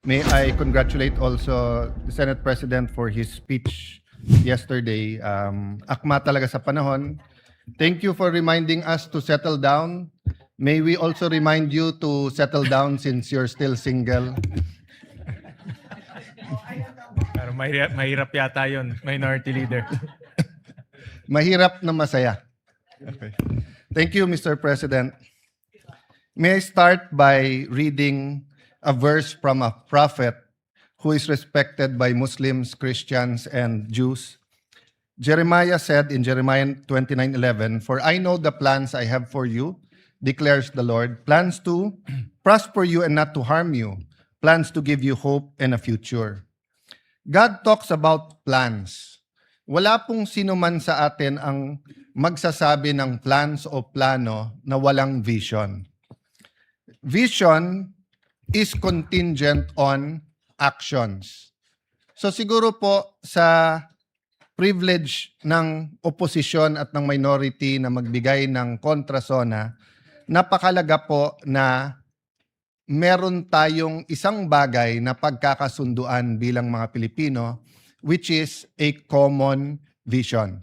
May I congratulate also the Senate President for his speech yesterday. Akma talaga sa panahon. Thank you for reminding us to settle down. May we also remind you to settle down since you're still single. Pero mahirap yata yun, minority leader. Mahirap na masaya. Okay. Thank you, Mr. President. May I start by reading a verse from a prophet who is respected by Muslims, Christians, and Jews. Jeremiah said in Jeremiah 29:11, "For I know the plans I have for you, declares the Lord, plans to prosper you and not to harm you, plans to give you hope and a future." God talks about plans. Wala pong sino man sa atin ang magsasabi ng plans o plano na walang vision. Vision is contingent on actions. So siguro po sa privilege ng opposition at ng minority na magbigay ng kontrasona, napakalaga po na meron tayong isang bagay na pagkakasunduan bilang mga Pilipino, which is a common vision.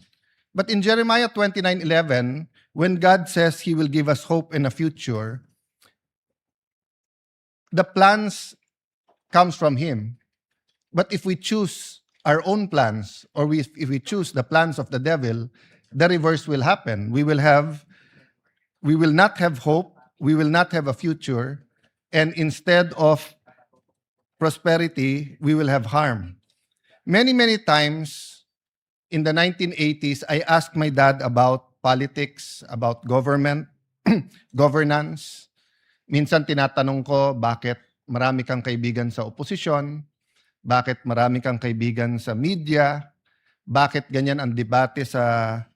But in Jeremiah 29:11, when God says He will give us hope and a future, the plans comes from Him. But if we choose our own plans, or if we choose the plans of the devil, the reverse will happen. We will not have hope, we will not have a future, and instead of prosperity, we will have harm. Many, many times in the 1980s, I asked my dad about politics, about government, governance. Minsan tinatanong ko, bakit marami kang kaibigan sa oposisyon? Bakit marami kang kaibigan sa media? Bakit ganyan ang debate sa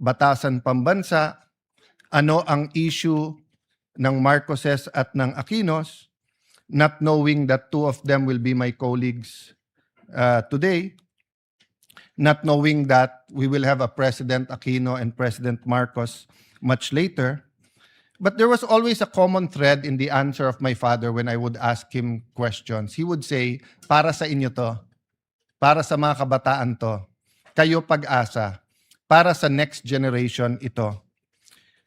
batasan pambansa? Ano ang issue ng Marcoses at ng Aquinos? Not knowing that two of them will be my colleagues today. Not knowing that we will have a President Aquino and President Marcos much later. But there was always a common thread in the answer of my father when I would ask him questions. He would say, para sa inyo to, para sa mga kabataan to, kayo pag-asa, para sa next generation ito.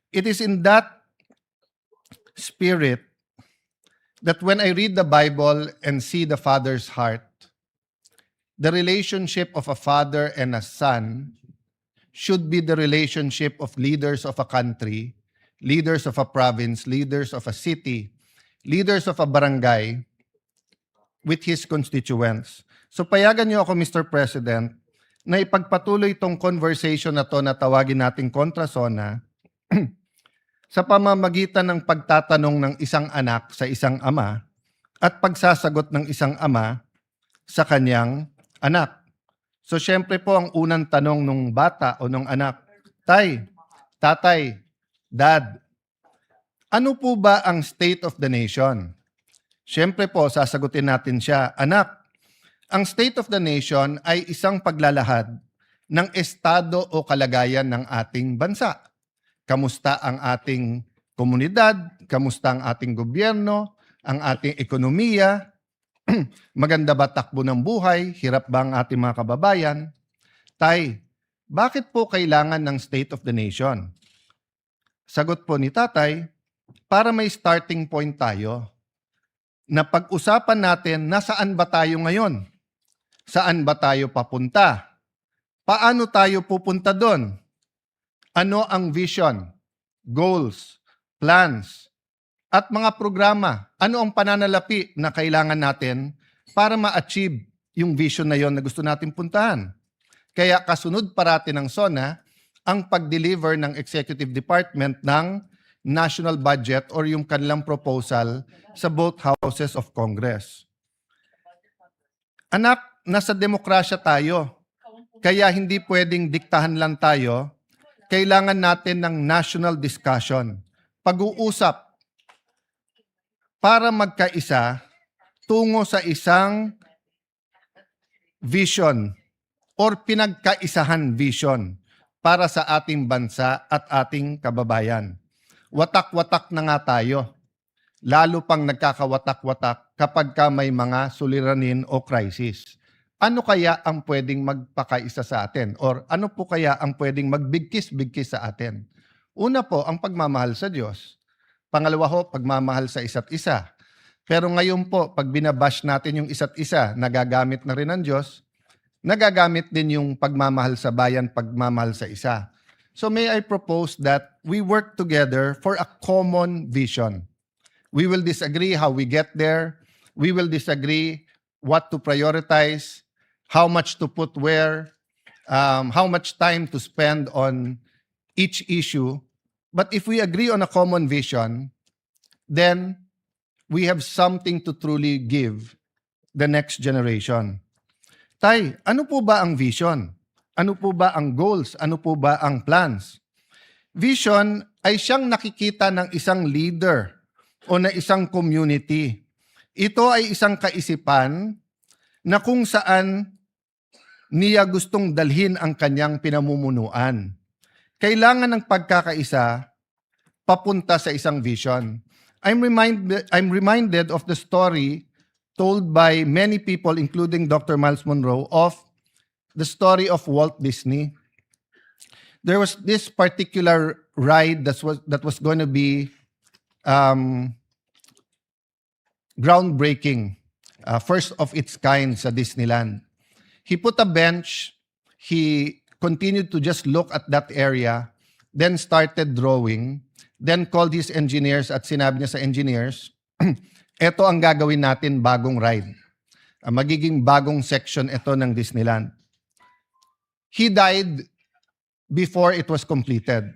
It is in that spirit that when I read the Bible and see the Father's heart, the relationship of a father and a son should be the relationship of leaders of a country, leaders of a province, leaders of a city, leaders of a barangay with his constituents. So payagan niyo ako, Mr. President, na ipagpatuloy itong conversation na to na tawagin nating kontrasona sa pamamagitan ng pagtatanong ng isang anak sa isang ama at pagsasagot ng isang ama sa kanyang anak. So syempre po ang unang tanong ng bata o ng anak, Tay, Tatay, Dad, ano po ba ang state of the nation? Siyempre po, sasagutin natin siya, Anak, ang state of the nation ay isang paglalahad ng estado o kalagayan ng ating bansa. Kamusta ang ating komunidad? Kamusta ang ating gobyerno? Ang ating ekonomiya? Maganda ba takbo ng buhay? Hirap ba ang ating mga kababayan? Tay, bakit po kailangan ng state of the nation? Sagot po ni Tatay, para may starting point tayo na pag-usapan natin nasaan ba tayo ngayon? Saan ba tayo papunta? Paano tayo pupunta doon? Ano ang vision, goals, plans, at mga programa? Ano ang pananalapi na kailangan natin para ma-achieve yung vision na yon na gusto natin puntahan? Kaya kasunod parati ng SONA, ang pag-deliver ng Executive Department ng national budget or yung kanilang proposal sa both houses of Congress. Anak, nasa demokrasya tayo. Kaya hindi pwedeng diktahan lang tayo. Kailangan natin ng national discussion. Pag-uusap para magkaisa tungo sa isang vision or pinagkaisahan vision para sa ating bansa at ating kababayan. Watak-watak na nga tayo. Lalo pang nagkakawatak-watak kapag ka may mga suliranin o crisis. Ano kaya ang pwedeng magpakaisa sa atin? Or ano po kaya ang pwedeng magbigkis-bigkis sa atin? Una po, ang pagmamahal sa Diyos. Pangalawa ho, pagmamahal sa isa't isa. Pero ngayon po, pag binabash natin yung isa't isa, nagagamit na rin ng Diyos, nagagamit din yung pagmamahal sa bayan, pagmamahal sa isa. So may I propose that we work together for a common vision. We will disagree how we get there. We will disagree what to prioritize, how much to put where, how much time to spend on each issue. But if we agree on a common vision, then we have something to truly give the next generation. Tay, ano po ba ang vision? Ano po ba ang goals? Ano po ba ang plans? Vision ay siyang nakikita ng isang leader o na isang community. Ito ay isang kaisipan na kung saan niya gustong dalhin ang kanyang pinamumunuan. Kailangan ng pagkakaisa papunta sa isang vision. I'm reminded of the story told by many people, including Dr. Miles Monroe, of the story of Walt Disney. There was this particular ride that was going to be groundbreaking, first of its kind sa Disneyland. He put a bench, he continued to just look at that area, then started drawing, then called his engineers at sinabi niya sa engineers, eto ang gagawin natin bagong ride. Magiging bagong section ito ng Disneyland. He died before it was completed.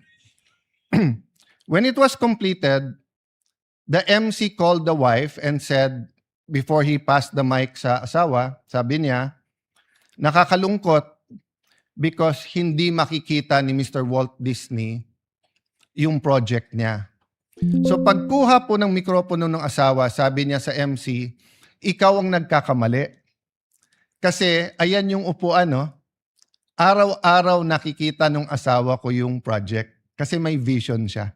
When it was completed, the MC called the wife and said, before he passed the mic sa asawa, sabi niya, nakakalungkot because hindi makikita ni Mr. Walt Disney yung project niya. So pagkuha po ng mikropono ng asawa, sabi niya sa MC, ikaw ang nagkakamali. Kasi ayan yung upuan, no? Araw-araw nakikita ng asawa ko yung project kasi may vision siya.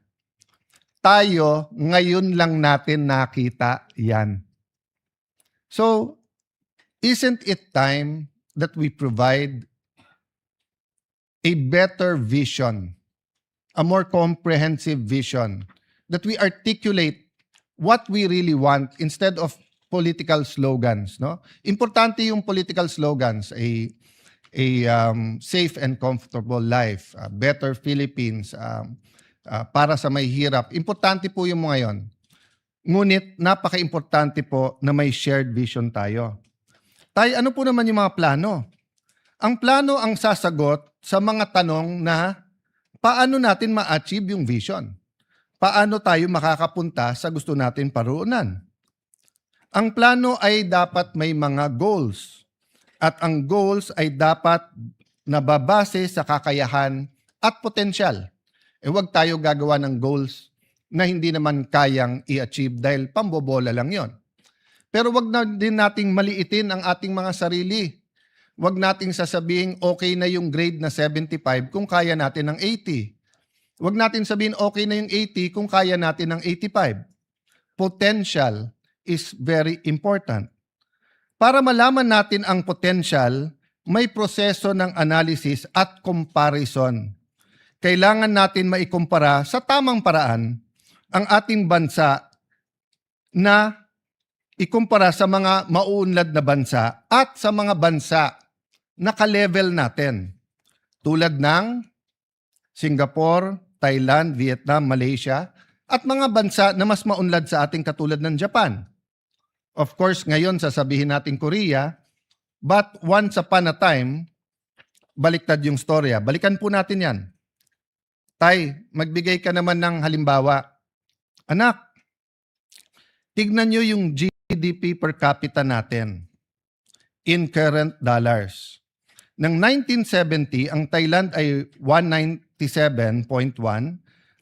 Tayo, ngayon lang natin nakita yan. So, isn't it time that we provide a better vision, a more comprehensive vision, that we articulate what we really want instead of political slogans, no? Importante yung political slogans, a safe and comfortable life, better Philippines, para sa may hirap. Importante po yung mga yon. Ngunit napaka-importante po na may shared vision tayo. Tayo, ano po naman yung mga plano? Ang plano ang sasagot sa mga tanong na paano natin ma-achieve yung vision? Paano tayo makakapunta sa gusto natin paruunan? Ang plano ay dapat may mga goals. At ang goals ay dapat nababase sa kakayahan at potensyal. Huwag tayo gagawa ng goals na hindi naman kayang i-achieve dahil pambobola lang yon. Pero wag na din nating maliitin ang ating mga sarili. Wag nating sasabihin okay na yung grade na 75 kung kaya natin ng 80. Wag natin sabihin okay na yung 80 kung kaya natin ng 85. Potential is very important. Para malaman natin ang potential, may proseso ng analysis at comparison. Kailangan natin maikumpara sa tamang paraan ang ating bansa na ikumpara sa mga mauunlad na bansa at sa mga bansa na ka-level natin. Tulad ng Singapore, Thailand, Vietnam, Malaysia, at mga bansa na mas maunlad sa ating katulad ng Japan. Of course, ngayon sasabihin natin Korea, but once upon a time, baliktad yung storya. Balikan po natin yan. Tay, magbigay ka naman ng halimbawa. Anak, tignan nyo yung GDP per capita natin in current dollars. Ng 1970, ang Thailand ay 197.1,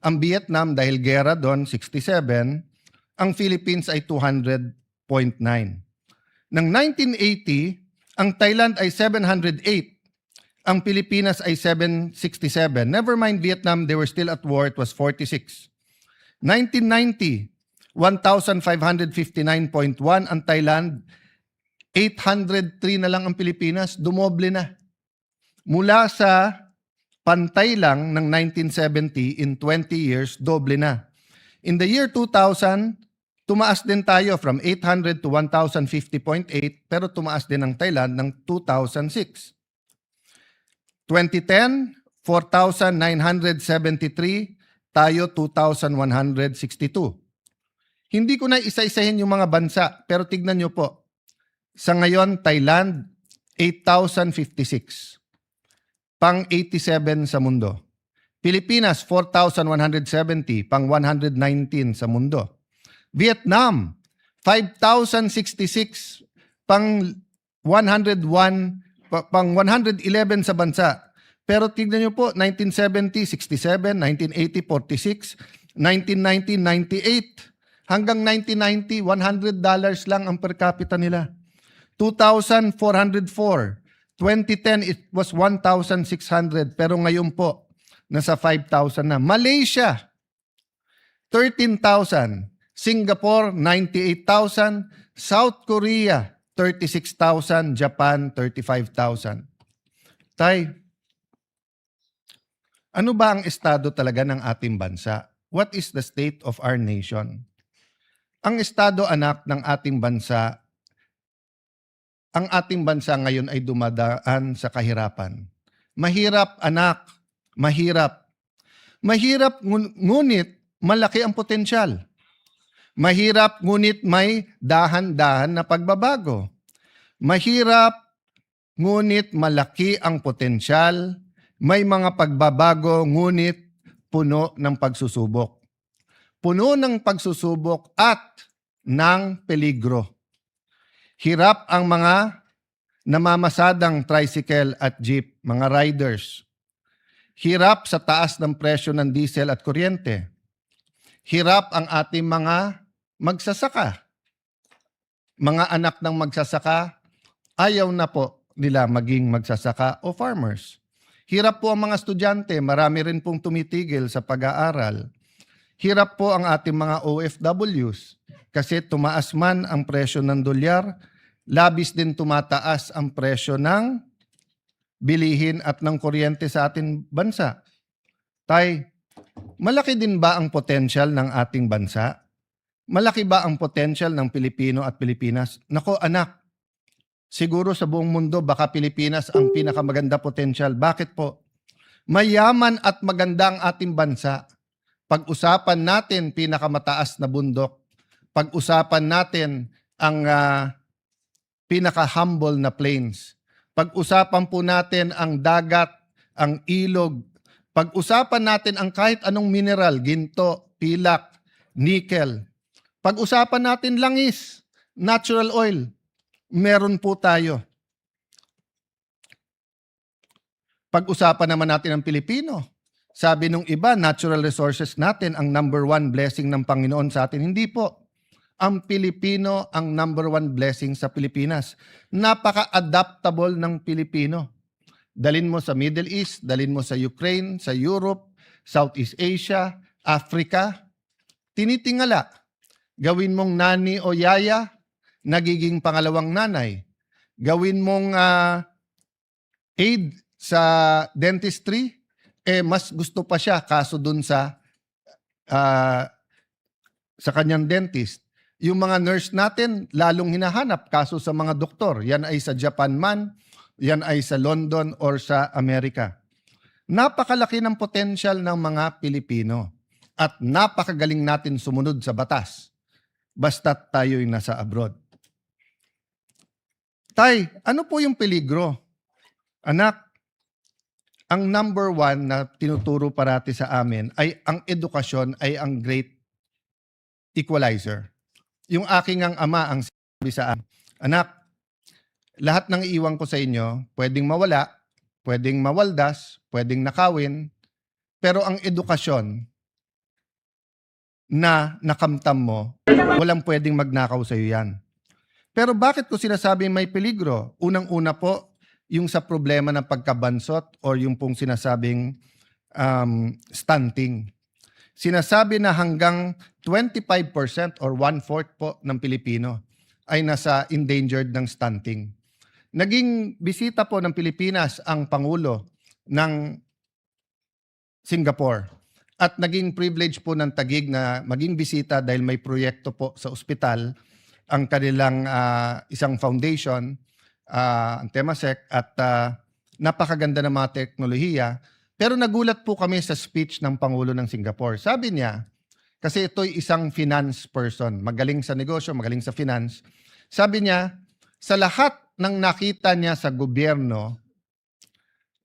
ang Vietnam dahil gera doon 67, ang Philippines ay 200.9. Ng 1980, ang Thailand ay 708, ang Pilipinas ay 767. Never mind Vietnam, they were still at war, it was 46. 1990, 1,559.1 ang Thailand, 803 na lang ang Pilipinas, dumoble na. Mula sa pantay lang ng 1970, in 20 years, doble na. In the year 2000, tumaas din tayo from 800 to 1,050.8, pero tumaas din ang Thailand ng 2006. 2010, 4,973, tayo 2,162. Hindi ko na isa-isahin yung mga bansa, pero tignan nyo po. Sa ngayon, Thailand, 8,056. Pang 87 sa mundo. Pilipinas, 4,170, pang 119 sa mundo. Vietnam, 5,066, pang 101, pang 111 sa bansa. Pero tignan nyo po, 1970, 67, 1980, 46, 1990, 98. Hanggang 1990, $100 lang ang per capita nila. 2,404. 2010, it was 1,600. Pero ngayon po, nasa 5,000 na. Malaysia, 13,000. Singapore, 98,000. South Korea, 36,000. Japan, 35,000. Tay, ano ba ang estado talaga ng ating bansa? What is the state of our nation? Ang estado, anak, ng ating bansa, ang ating bansa ngayon ay dumadaan sa kahirapan. Mahirap, anak, mahirap. Mahirap, ngunit malaki ang potensyal. Mahirap, ngunit may dahan-dahan na pagbabago. Mahirap, ngunit malaki ang potensyal. May mga pagbabago, ngunit puno ng pagsusubok. Puno ng pagsusubok at ng peligro. Hirap ang mga namamasadang tricycle at jeep, mga riders. Hirap sa taas ng presyo ng diesel at kuryente. Hirap ang ating mga magsasaka. Mga anak ng magsasaka, ayaw na po nila maging magsasaka o farmers. Hirap po ang mga estudyante, marami rin pong tumitigil sa pag-aaral. Hirap po ang ating mga OFWs kasi tumaas man ang presyo ng dolyar, labis din tumataas ang presyo ng bilihin at ng kuryente sa ating bansa. Tay, malaki din ba ang potensyal ng ating bansa? Malaki ba ang potensyal ng Pilipino at Pilipinas? Nako anak, siguro sa buong mundo baka Pilipinas ang pinakamaganda potensyal. Bakit po? Mayaman at maganda ang ating bansa. Pag-usapan natin pinakamataas na bundok. Pag-usapan natin ang pinaka-humble na plains. Pag-usapan po natin ang dagat, ang ilog. Pag-usapan natin ang kahit anong mineral, ginto, pilak, nickel. Pag-usapan natin langis, natural oil. Meron po tayo. Pag-usapan naman natin ang Pilipino. Sabi nung iba, natural resources natin ang number one blessing ng Panginoon sa atin. Hindi po. Ang Pilipino ang number one blessing sa Pilipinas. Napaka-adaptable ng Pilipino. Dalin mo sa Middle East, dalin mo sa Ukraine, sa Europe, Southeast Asia, Africa. Tinitingala. Gawin mong nani o yaya, nagiging pangalawang nanay. Gawin mong aid sa dentistry, mas gusto pa siya kaso dun sa kanyang dentist. Yung mga nurse natin, lalong hinahanap kaso sa mga doktor. Yan ay sa Japan man, yan ay sa London or sa Amerika. Napakalaki ng potensyal ng mga Pilipino at napakagaling natin sumunod sa batas. Basta't tayo'y nasa abroad. Tay, ano po yung peligro? Anak, ang number one na tinuturo parati sa amin ay ang edukasyon ay ang great equalizer. Yung aking ang ama ang sabi sa akin, anak, lahat ng iiwan ko sa inyo, pwedeng mawala, pwedeng mawaldas, pwedeng nakawin, pero ang edukasyon na nakamtam mo, walang pwedeng magnakaw sa iyo yan. Pero bakit ko sinasabing may peligro? Unang-una po, yung sa problema ng pagkabansot or yung pong sinasabing stunting. sinasabi na hanggang 25% or 1/4 po ng Pilipino ay nasa endangered ng stunting. Naging bisita po ng Pilipinas ang Pangulo ng Singapore at naging privilege po ng Taguig na maging bisita dahil may proyekto po sa ospital ang kanilang isang foundation, ang Temasek, at napakaganda ng mga teknolohiya. Pero nagulat po kami sa speech ng Pangulo ng Singapore. Sabi niya, kasi ito'y isang finance person, magaling sa negosyo, magaling sa finance. Sabi niya, sa lahat ng nakita niya sa gobyerno,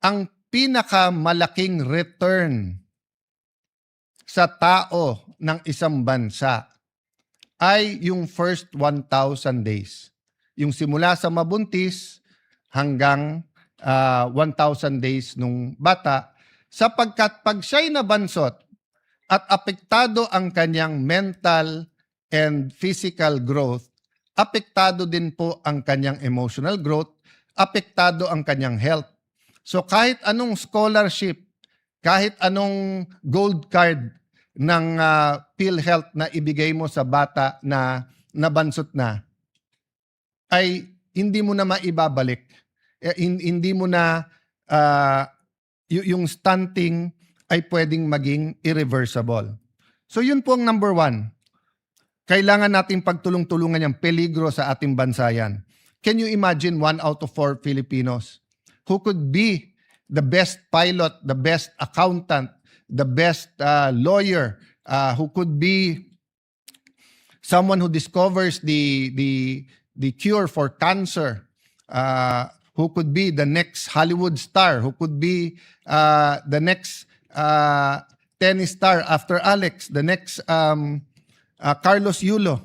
ang pinakamalaking return sa tao ng isang bansa ay yung first 1,000 days. Yung simula sa mabuntis hanggang 1,000 days nung bata, sapagkat pag siya'y nabansot at apektado ang kanyang mental and physical growth, apektado din po ang kanyang emotional growth, apektado ang kanyang health. So kahit anong scholarship, kahit anong gold card ng PhilHealth na ibigay mo sa bata na nabansot na, ay hindi mo na maibabalik. Hindi mo na yung stunting ay pwedeng maging irreversible. So yun po ang number 1. Kailangan natin pagtulong-tulungan yung peligro sa ating bansa yan. Can you imagine 1 out of 4 Filipinos who could be the best pilot, the best accountant, the best lawyer, who could be someone who discovers the cure for cancer, who could be the next Hollywood star, who could be the next tennis star after Alex, the next Carlos Yulo.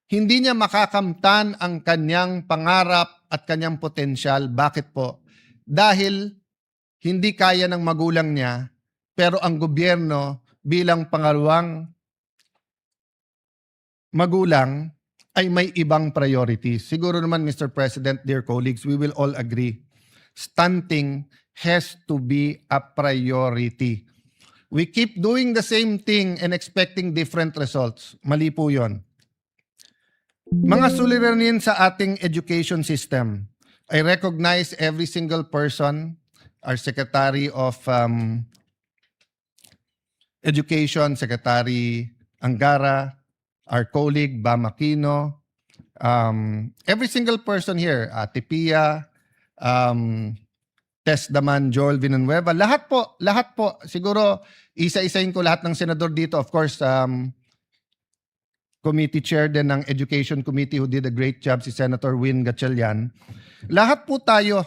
Hindi niya makakamtan ang kanyang pangarap at kanyang potensyal. Bakit po? Dahil hindi kaya ng magulang niya, pero ang gobyerno bilang pangalawang magulang ay may ibang priorities. Siguro naman, Mr. President, dear colleagues, we will all agree. Stunting has to be a priority. We keep doing the same thing and expecting different results. Mali po yun. Mga suliranin sa ating education system. I recognize every single person, our Secretary of Education, Secretary Angara, our colleague Bam Aquino, every single person here, Ate Pia, Tess Daman, Joel Villanueva, lahat po, siguro isa-isahin ko lahat ng senador dito. Of course, committee chair din ng Education Committee who did a great job, si Senator Win Gatchalian. Lahat po tayo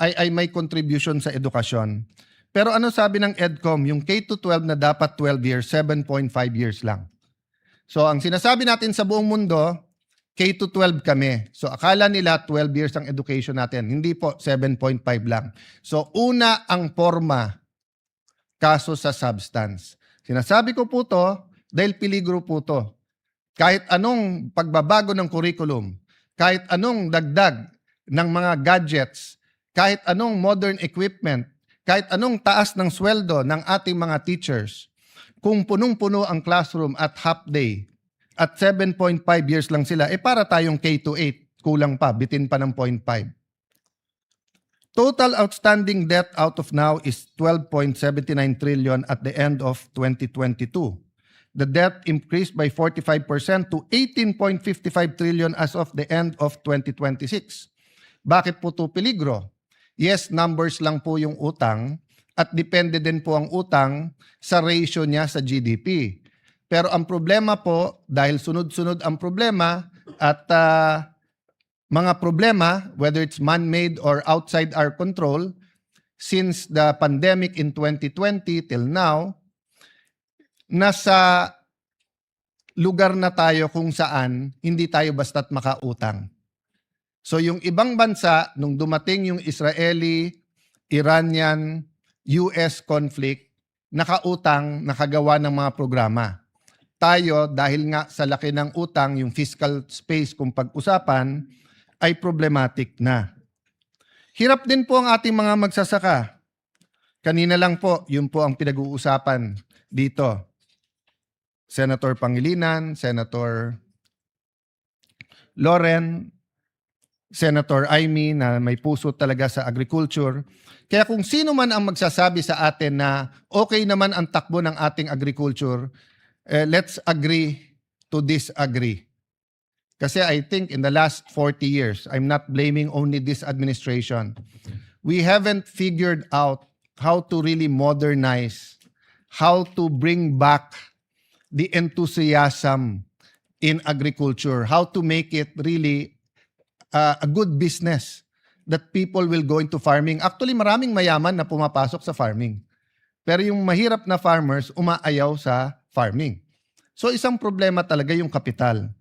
ay may contribution sa edukasyon. Pero ano sabi ng EDCOM, yung K-12 na dapat 12 years, 7.5 years lang. So ang sinasabi natin sa buong mundo, K-12 kami. So akala nila 12 years ang education natin. Hindi po, 7.5 lang. So una ang forma, kaso sa substance. Sinasabi ko po to dahil peligro po to. Kahit anong pagbabago ng curriculum, kahit anong dagdag ng mga gadgets, kahit anong modern equipment, kahit anong taas ng sweldo ng ating mga teachers, kung punong-puno ang classroom at half day, at 7.5 years lang sila, para tayong K-8, kulang pa, bitin pa ng 0.5. Total outstanding debt out of now is 12.79 trillion at the end of 2022. The debt increased by 45% to 18.55 trillion as of the end of 2026. Bakit po ito peligro? Yes, numbers lang po yung utang at depende din po ang utang sa ratio niya sa GDP. Pero ang problema po, dahil sunod-sunod ang problema at mga problema, whether it's man-made or outside our control, since the pandemic in 2020 till now, nasa lugar na tayo kung saan hindi tayo basta't makautang. So yung ibang bansa, nung dumating yung Israeli, Iranian, US conflict, nakautang, nakagawa ng mga programa. Tayo, dahil nga sa laki ng utang, yung fiscal space kung pag-usapan, ay problematic na. Hirap din po ang ating mga magsasaka. Kanina lang po, yun po ang pinag-uusapan dito. Senator Pangilinan, Senator Loren, Senator Amy na may puso talaga sa agriculture. Kaya kung sino man ang magsasabi sa atin na okay naman ang takbo ng ating agriculture, let's agree to disagree. Kasi I think in the last 40 years, I'm not blaming only this administration, we haven't figured out how to really modernize, how to bring back the enthusiasm in agriculture, how to make it really a good business that people will go into farming. Actually, maraming mayaman na pumapasok sa farming. Pero yung mahirap na farmers, umaayaw sa farming. So isang problema talaga yung kapital.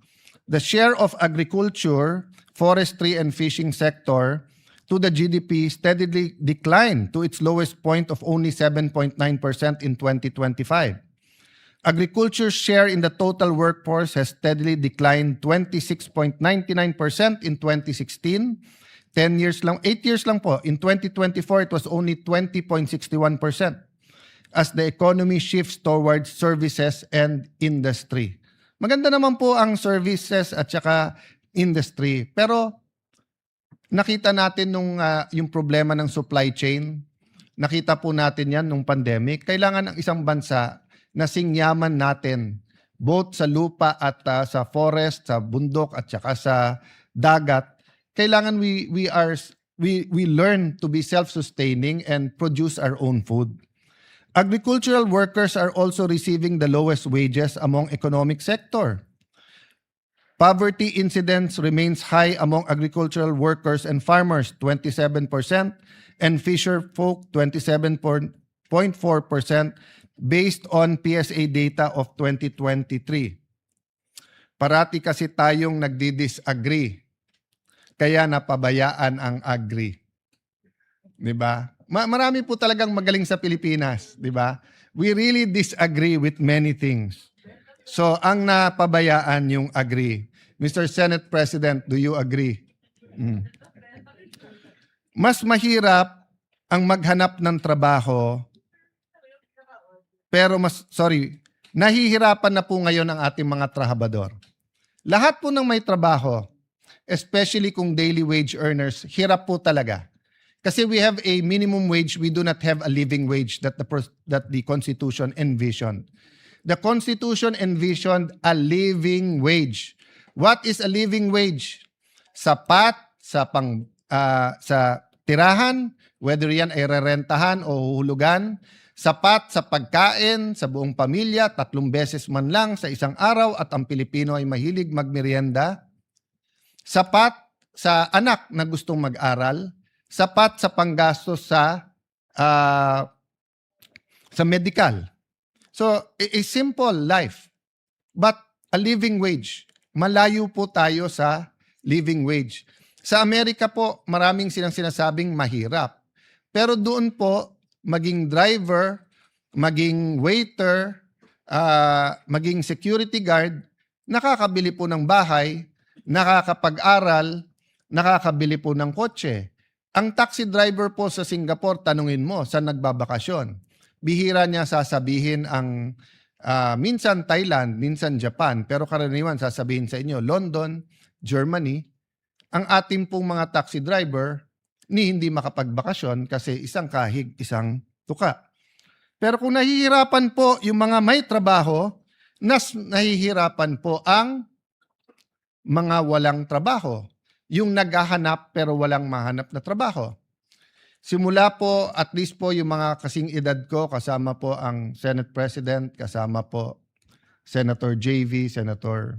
The share of agriculture, forestry, and fishing sector to the GDP steadily declined to its lowest point of only 7.9% in 2025. Agriculture's share in the total workforce has steadily declined 26.99% in 2016. 8 years lang po. In 2024, it was only 20.61% as the economy shifts towards services and industry. Maganda naman po ang services at saka industry. Pero nakita natin yung problema ng supply chain. Nakita po natin yan nung pandemic. Kailangan ng isang bansa na singyaman natin both sa lupa at sa forest, sa bundok at saka sa dagat. Kailangan we learn to be self-sustaining and produce our own food. Agricultural workers are also receiving the lowest wages among economic sector. Poverty incidence remains high among agricultural workers and farmers, 27%, and fisher folk, 27.4%, based on PSA data of 2023. Parati kasi tayong nagdi-disagree, kaya napabayaan ang agri. 'Di ba? Marami po talagang magaling sa Pilipinas, 'di ba? We really disagree with many things. So, ang napabayaan yung agri. Mr. Senate President, do you agree? Mas mahirap ang maghanap ng trabaho, pero nahihirapan na po ngayon ang ating mga trabahador. Lahat po ng may trabaho, especially kung daily wage earners, hirap po talaga. Kasi we have a minimum wage, we do not have a living wage that the Constitution envisioned. The Constitution envisioned a living wage. What is a living wage? Sapat sa sa tirahan, whether yan ay rerentahan o huhulugan, sapat sa pagkain sa buong pamilya, 3 beses man lang sa isang araw at ang Pilipino ay mahilig magmerienda. Sapat sa anak na gustong mag-aral, sapat sa panggastos sa medical. So, a simple life, but a living wage. Malayo po tayo sa living wage. Sa Amerika po, maraming silang sinasabing mahirap. Pero doon po, maging driver, maging waiter, maging security guard, nakakabili po ng bahay, nakakapag-aral, nakakabili po ng kotse. Ang taxi driver po sa Singapore, tanungin mo, saan nagbabakasyon? Bihira niya sasabihin ang minsan Thailand, minsan Japan, pero karaniwan sasabihin sa inyo, London, Germany. Ang ating pong mga taxi driver, hindi makapagbakasyon kasi isang kahig, isang tuka. Pero kung nahihirapan po yung mga may trabaho, nahihirapan po ang mga walang trabaho. Yung naghahanap pero walang mahanap na trabaho. Simula po, at least po yung mga kasing edad ko, kasama po ang Senate President, kasama po Senator JV, Senator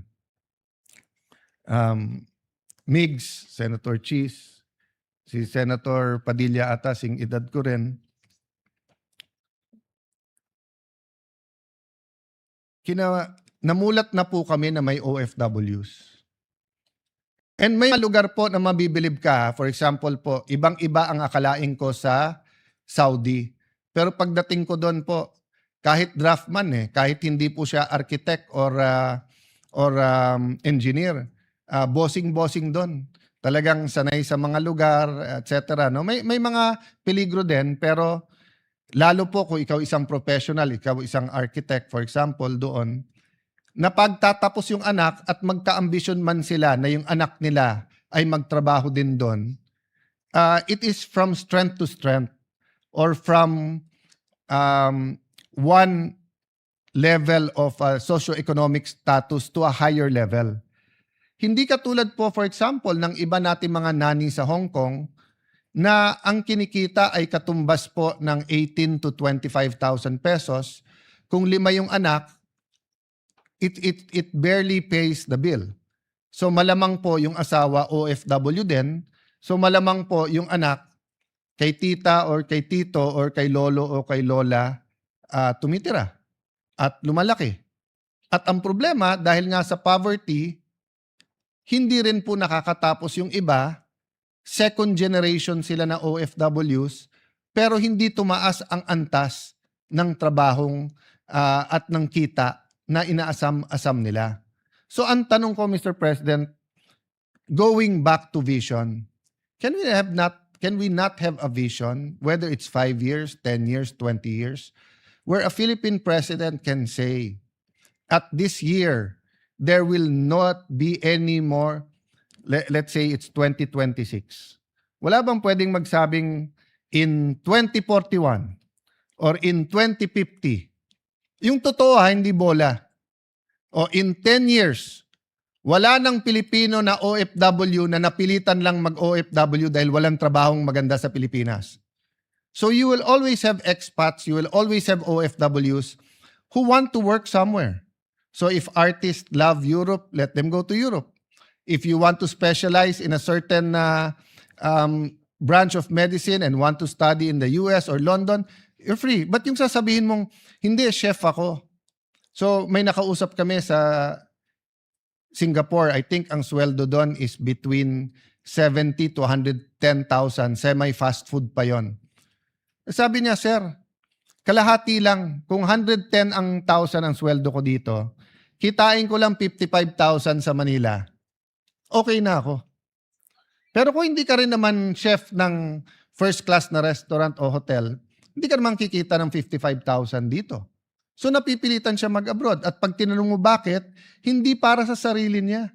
Migs, Senator Cheese, si Senator Padilla ata, sing edad ko rin. Namulat na po kami na may OFWs. And may lugar po na mabibilib ka, for example po, ibang-iba ang akalain ko sa Saudi. Pero pagdating ko doon po, kahit draftman kahit hindi po siya architect or engineer, bossing-bossing doon. Talagang sanay sa mga lugar, etc. No? May mga peligro din, pero lalo po kung ikaw isang professional, ikaw isang architect, for example, doon, na pagtatapos yung anak at magka-ambisyon man sila na yung anak nila ay magtrabaho din doon, it is from strength to strength or from one level of socioeconomic status to a higher level. Hindi katulad po, for example, ng iba nating mga nani sa Hong Kong na ang kinikita ay katumbas po ng 18 to 25,000 pesos. Kung 5 yung anak, it barely pays the bill. So malamang po yung asawa OFW din. So malamang po yung anak kay tita or kay tito or kay lolo o kay lola tumitira at lumalaki. At ang problema, dahil nga sa poverty, hindi rin po nakakatapos yung iba. Second generation sila na OFWs, pero hindi tumaas ang antas ng trabahong at ng kita na inaasam-asam nila. So ang tanong ko, Mr. President, going back to vision, can we not have a vision, whether it's 5 years, 10 years, 20 years, where a Philippine president can say, at this year, there will not be any more, let's say it's 2026. Wala bang pwedeng magsabing in 2041 or in 2050? Yung totoo hindi bola. O in 10 years, wala nang Pilipino na OFW na napilitan lang mag-OFW dahil walang trabahong maganda sa Pilipinas. So you will always have expats, you will always have OFWs who want to work somewhere. So if artists love Europe, let them go to Europe. If you want to specialize in a certain branch of medicine and want to study in the US or London, you're free. But yung sasabihin mong, hindi, chef ako. So may nakausap kami sa Singapore. I think ang sweldo doon is between 70 to 110,000. Semi-fast food pa yon. Sabi niya, sir, kalahati lang. Kung 110 ang sweldo ko dito, kitain ko lang 55,000 sa Manila. Okay na ako. Pero kung hindi ka rin naman chef ng first class na restaurant o hotel, hindi ka naman kikita ng 55,000 dito. So napipilitan siya mag-abroad. At pag tinanong mo bakit, hindi para sa sarili niya.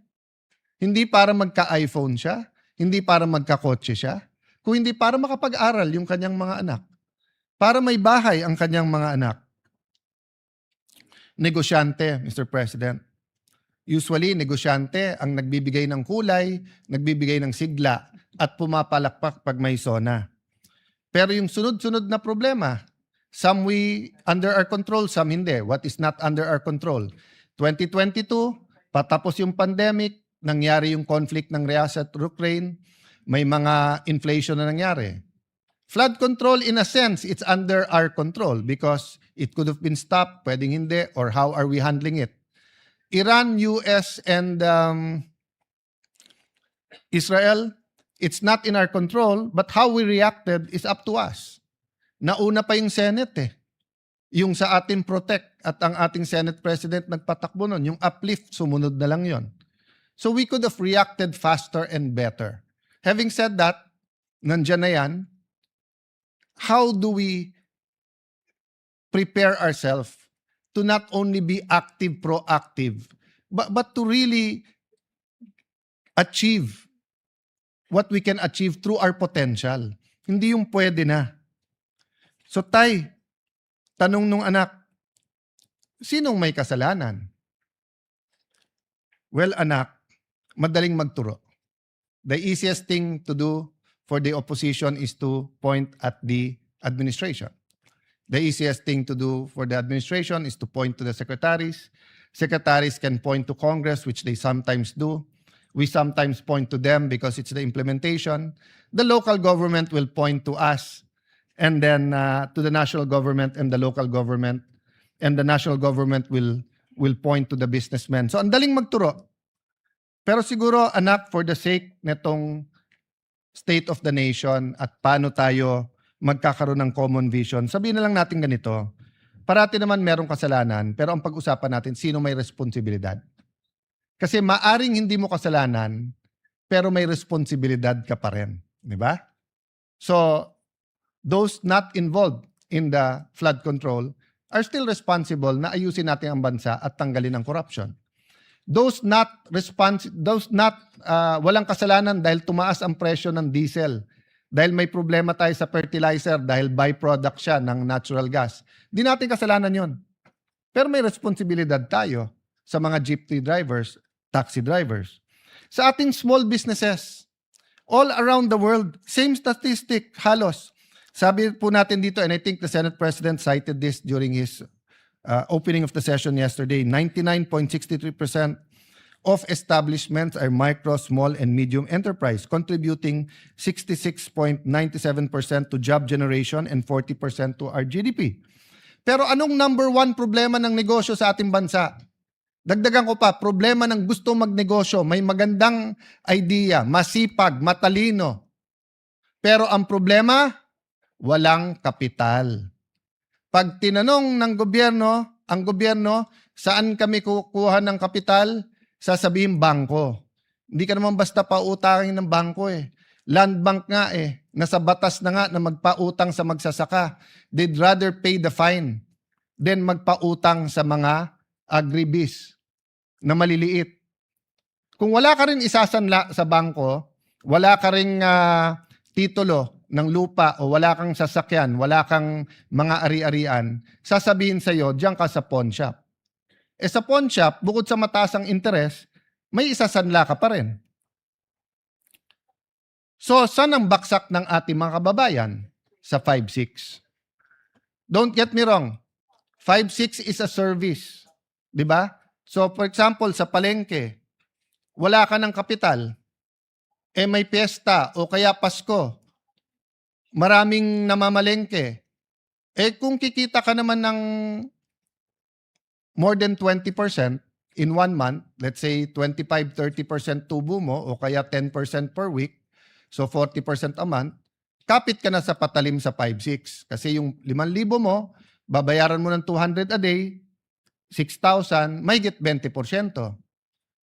Hindi para magka-iPhone siya. Hindi para magka-kotse siya. Kung hindi para makapag-aral yung kanyang mga anak. Para may bahay ang kanyang mga anak. Negosyante, Mr. President. Usually, negosyante ang nagbibigay ng kulay, nagbibigay ng sigla, at pumapalakpak pag may sona. Pero yung sunod-sunod na problema, some we under our control, some hindi. What is not under our control? 2022, patapos yung pandemic, nangyari yung conflict ng Russia at Ukraine, may mga inflation na nangyari. Flood control, in a sense, it's under our control because it could have been stopped, pwedeng hindi, or how are we handling it? Iran, US, and Israel, it's not in our control, but how we reacted is up to us. Nauna pa yung Senate eh. Yung sa ating protect at ang ating Senate President nagpatakbo nun. Yung uplift, sumunod na lang yon. So we could have reacted faster and better. Having said that, nandyan na yan, how do we prepare ourselves to not only be active, proactive, but to really achieve what we can achieve through our potential. Hindi yung pwede na. So tay, tanong nung anak, sinong may kasalanan? Well, anak, madaling magturo. The easiest thing to do for the opposition is to point at the administration. The easiest thing to do for the administration is to point to the secretaries. Secretaries can point to Congress, which they sometimes do. We sometimes point to them because it's the implementation. The local government will point to us, and then to the national government and the local government, and the national government will point to the businessmen. So ang daling magturo. Pero siguro, anak, for the sake netong state of the nation at paano tayo magkakaroon ng common vision, sabihin na lang natin ganito, parati naman merong kasalanan, pero ang pag-usapan natin, sino may responsibilidad? Kasi maaring hindi mo kasalanan, pero may responsibilidad ka pa rin. Di ba? So, those not involved in the flood control are still responsible na ayusin natin ang bansa at tanggalin ang corruption. Those walang kasalanan dahil tumaas ang presyo ng diesel, dahil may problema tayo sa fertilizer, dahil byproduct siya ng natural gas. Di natin kasalanan yon. Pero may responsibilidad tayo sa mga jeepney drivers, taxi drivers. Sa ating small businesses, all around the world, same statistic, halos. Sabi po natin dito, and I think the Senate President cited this during his opening of the session yesterday, 99.63% of establishments are micro, small, and medium enterprise, contributing 66.97% to job generation and 40% to our GDP. Pero anong number one problema ng negosyo sa ating bansa? Dagdagan ko pa, problema ng gusto magnegosyo, may magandang idea, masipag, matalino. Pero ang problema, walang kapital. Pag tinanong ng gobyerno, ang gobyerno, saan kami kukuha ng kapital? Sasabihin bangko. Hindi ka naman basta pautangin ng bangko eh. Land bank nga eh. Nasa batas na nga na magpautang sa magsasaka. They'd rather pay the fine than magpautang sa mga agribis na maliliit. Kung wala ka rin isasanla sa bangko, wala ka rin titulo ng lupa o wala kang sasakyan, wala kang mga ari-arian, sasabihin sa'yo, diyan ka sa pawn shop. Eh sa pawn shop, bukod sa mataas ang interest, may isasanla ka pa rin. So, saan ang baksak ng ating mga kababayan? Sa 5-6. Don't get me wrong. 5-6 is a service. Di ba? So, for example, sa palengke, wala ka ng kapital, eh may piyesta o kaya Pasko, maraming namamalengke. Eh kung kikita ka naman ng more than 20% in 1 month, let's say 25-30% tubo mo o kaya 10% per week, so 40% a month, kapit ka na sa patalim sa 5-6. Kasi yung 5,000 mo, babayaran mo ng 200 a day, 6,000, may get 20%.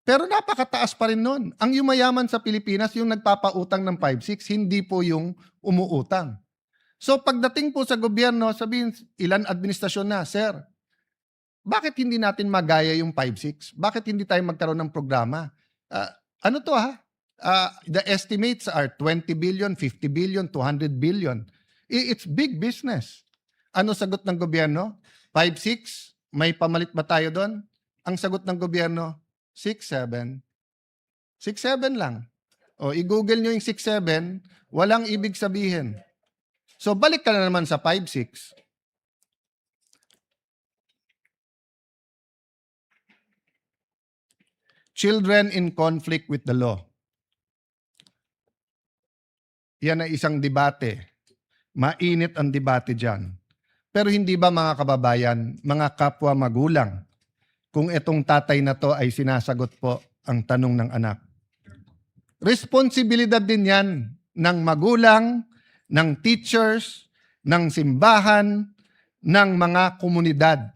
Pero napakataas pa rin nun. Ang yumayaman sa Pilipinas, yung nagpapautang ng 5-6, hindi po yung umuutang. So pagdating po sa gobyerno, sabihin, ilan administrasyon na, Sir, bakit hindi natin magaya yung 5-6? Bakit hindi tayo magkaroon ng programa? Ano to ha? The estimates are 20 billion, 50 billion, 200 billion. It's big business. Ano sagot ng gobyerno? 5-6? May pamalit ba tayo doon? Ang sagot ng gobyerno, 6-7. 6-7 lang. O, i-google nyo yung 6-7, walang ibig sabihin. So, balik ka na naman sa 5-6. Children in conflict with the law. Yan ay isang debate. Mainit ang debate dyan. Pero hindi ba mga kababayan, mga kapwa magulang, kung itong tatay na to ay sinasagot po ang tanong ng anak? Responsibilidad din yan ng magulang, ng teachers, ng simbahan, ng mga komunidad.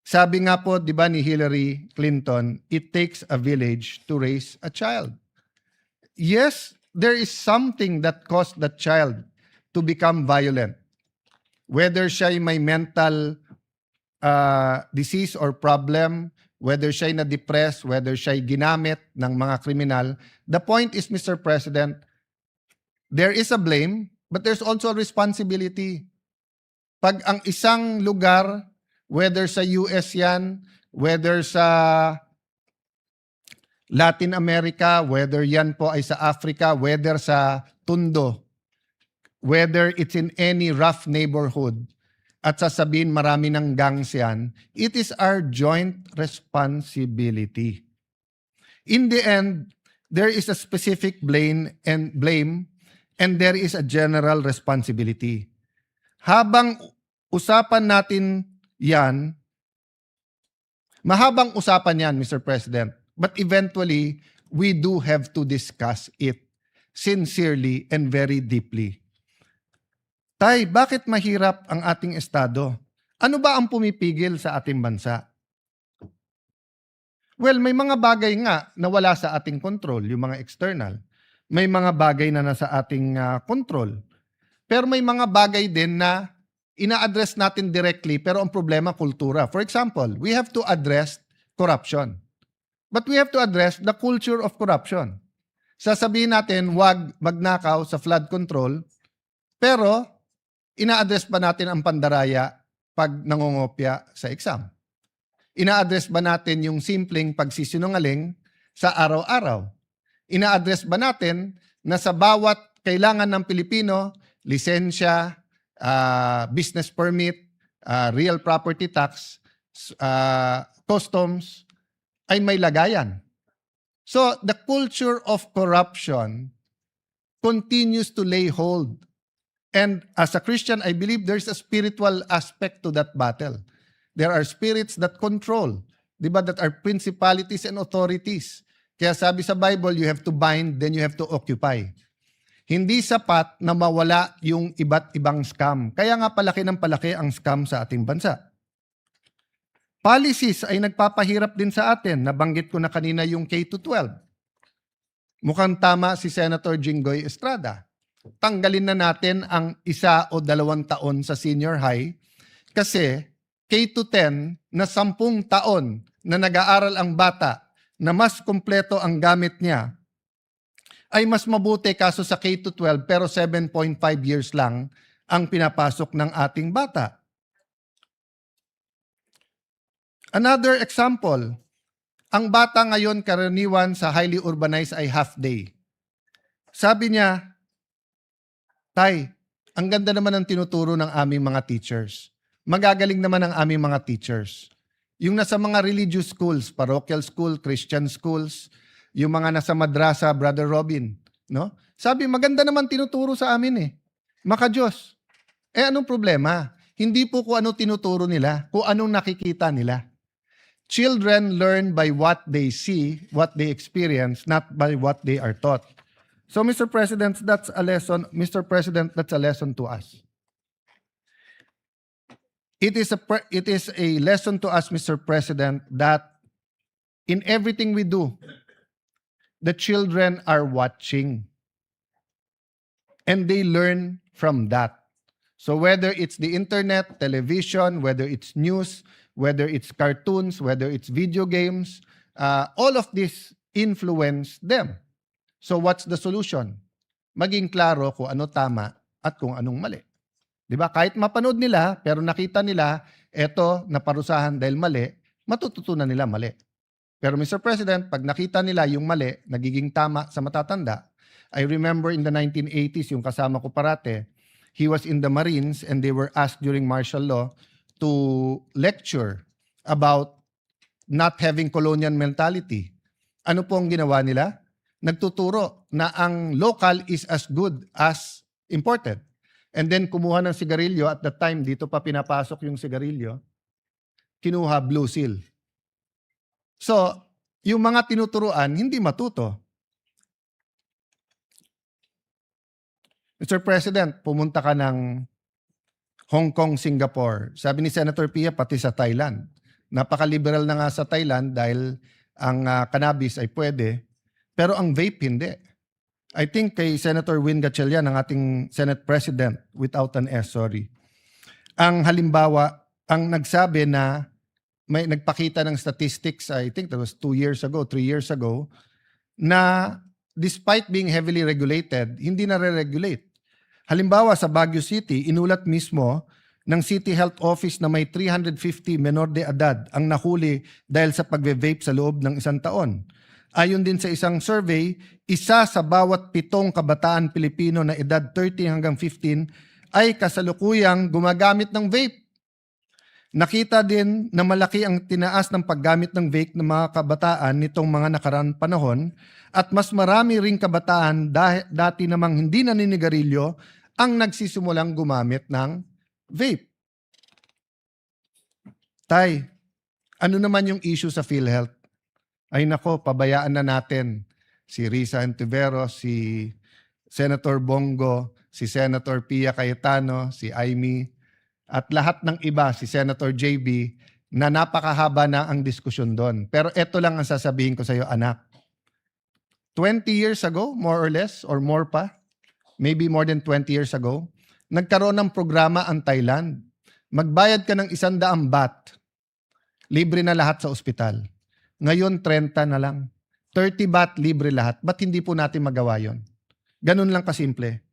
Sabi nga po, di ba ni Hillary Clinton, it takes a village to raise a child. Yes, there is something that caused that child to become violent. Whether siya may mental disease or problem, whether siya na-depressed, whether siya ginamit ng mga kriminal, the point is, Mr. President, there is a blame, but there's also a responsibility. Pag ang isang lugar, whether sa US yan, whether sa Latin America, whether yan po ay sa Africa, whether sa Tondo, whether it's in any rough neighborhood, at sasabihin marami ng gangs yan, it is our joint responsibility. In the end, there is a specific blame, and there is a general responsibility. Habang usapan natin yan, mahabang usapan yan, Mr. President, but eventually, we do have to discuss it sincerely and very deeply. Tay, bakit mahirap ang ating estado? Ano ba ang pumipigil sa ating bansa? Well, may mga bagay nga na wala sa ating control, yung mga external. May mga bagay na nasa ating control. Pero may mga bagay din na ina-address natin directly, pero ang problema, kultura. For example, we have to address corruption. But we have to address the culture of corruption. Sasabihin natin, wag magnakaw sa flood control, pero ina-address ba natin ang pandaraya pag nangongopya sa exam? Ina-address ba natin yung simpleng pagsisinungaling sa araw-araw? Ina-address ba natin na sa bawat kailangan ng Pilipino, lisensya, business permit, real property tax, customs, ay may lagayan? So, the culture of corruption continues to lay hold. And as a Christian, I believe there's a spiritual aspect to that battle. There are spirits that control, di ba, that are principalities and authorities. Kaya sabi sa Bible, you have to bind, then you have to occupy. Hindi sapat na mawala yung iba't ibang scam. Kaya nga palaki ng palaki ang scam sa ating bansa. Policies ay nagpapahirap din sa atin. Nabanggit ko na kanina yung K-12. Mukhang tama si Senator Jinggoy Estrada. Tanggalin na natin ang 1 o 2 taon sa senior high kasi K-10 na 10 taon na nag-aaral ang bata na mas kumpleto ang gamit niya ay mas mabuti kaso sa K-12 pero 7.5 years lang ang pinapasok ng ating bata. Another example, ang bata ngayon karaniwan sa highly urbanized ay half day. Sabi niya, Tay, ang ganda naman ng tinuturo ng aming mga teachers. Magagaling naman ang aming mga teachers. Yung nasa mga religious schools, parochial school, Christian schools, yung mga nasa madrasa, Brother Robin, no? Sabi, maganda naman tinuturo sa amin eh. Maka-Diyos. Anong problema? Hindi po kung ano tinuturo nila, kung anong nakikita nila. Children learn by what they see, what they experience, not by what they are taught. So, Mr. President, that's a lesson. Mr. President, that's a lesson to us. It is a lesson to us, Mr. President, that in everything we do, the children are watching. And they learn from that. So whether it's the internet, television, whether it's news, whether it's cartoons, whether it's video games, all of this influence them. So what's the solution? Maging klaro kung ano tama at kung anong mali. Di ba? Kahit mapanood nila, pero nakita nila, eto, naparusahan dahil mali, matututunan nila mali. Pero Mr. President, pag nakita nila yung mali, nagiging tama sa matatanda, I remember in the 1980s, yung kasama ko parate, he was in the Marines and they were asked during martial law to lecture about not having colonial mentality. Ano po ang ginawa nila? Nagtuturo na ang local is as good as imported. And then kumuha ng sigarilyo, at that time, dito pa pinapasok yung sigarilyo, kinuha Blue Seal. So, yung mga tinuturuan, hindi matuto. Mr. President, pumunta ka ng Hong Kong, Singapore. Sabi ni Senator Pia, pati sa Thailand. Napaka-liberal na nga sa Thailand dahil ang cannabis ay pwede, pero ang vape hindi. I think kay Senator Win Gatchalian, ang ating Senate President, without an S, sorry. Ang halimbawa, ang nagsabi na may nagpakita ng statistics, I think that was 3 years ago, na despite being heavily regulated, hindi na re-regulate. Halimbawa, sa Baguio City, inulat mismo ng City Health Office na may 350 menor de edad ang nahuli dahil sa pagve-vape sa loob ng 1 taon. Ayon din sa isang survey, 1 sa bawat 7 kabataan Pilipino na edad 13 hanggang 15 ay kasalukuyang gumagamit ng vape. Nakita din na malaki ang tinaas ng paggamit ng vape ng mga kabataan nitong mga nakaraang panahon at mas marami ring kabataan dati namang hindi naninigarilyo ang nagsisimulang gumamit ng vape. Tay, ano naman yung issue sa PhilHealth? Ay nako, pabayaan na natin si Risa Antiveros, si Senator Bongo, si Senator Pia Cayetano, si Aimee, at lahat ng iba, si Senator JB, na napakahaba na ang diskusyon doon. Pero ito lang ang sasabihin ko sa iyo, anak. 20 years ago, more or less, or more pa, maybe more than 20 years ago, nagkaroon ng programa ang Thailand. Magbayad ka ng 100 baht, libre na lahat sa ospital. Ngayon, 30 na lang. 30 baht, libre lahat. Ba't hindi po natin magawa yon? Ganun lang kasimple.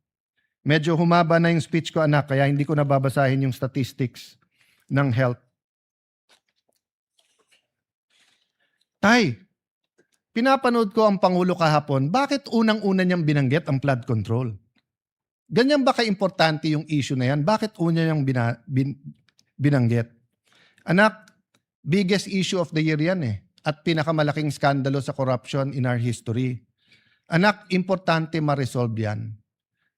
Medyo humaba na yung speech ko, anak, kaya hindi ko nababasahin yung statistics ng health. Tay, pinapanood ko ang Pangulo kahapon, bakit unang-una niyang binanggit ang flood control? Ganyan ba ka-importante yung issue na yan? Bakit una niyang binanggit? Anak, biggest issue of the year yan eh. At pinakamalaking skandalo sa corruption in our history. Anak, importante ma-resolve yan.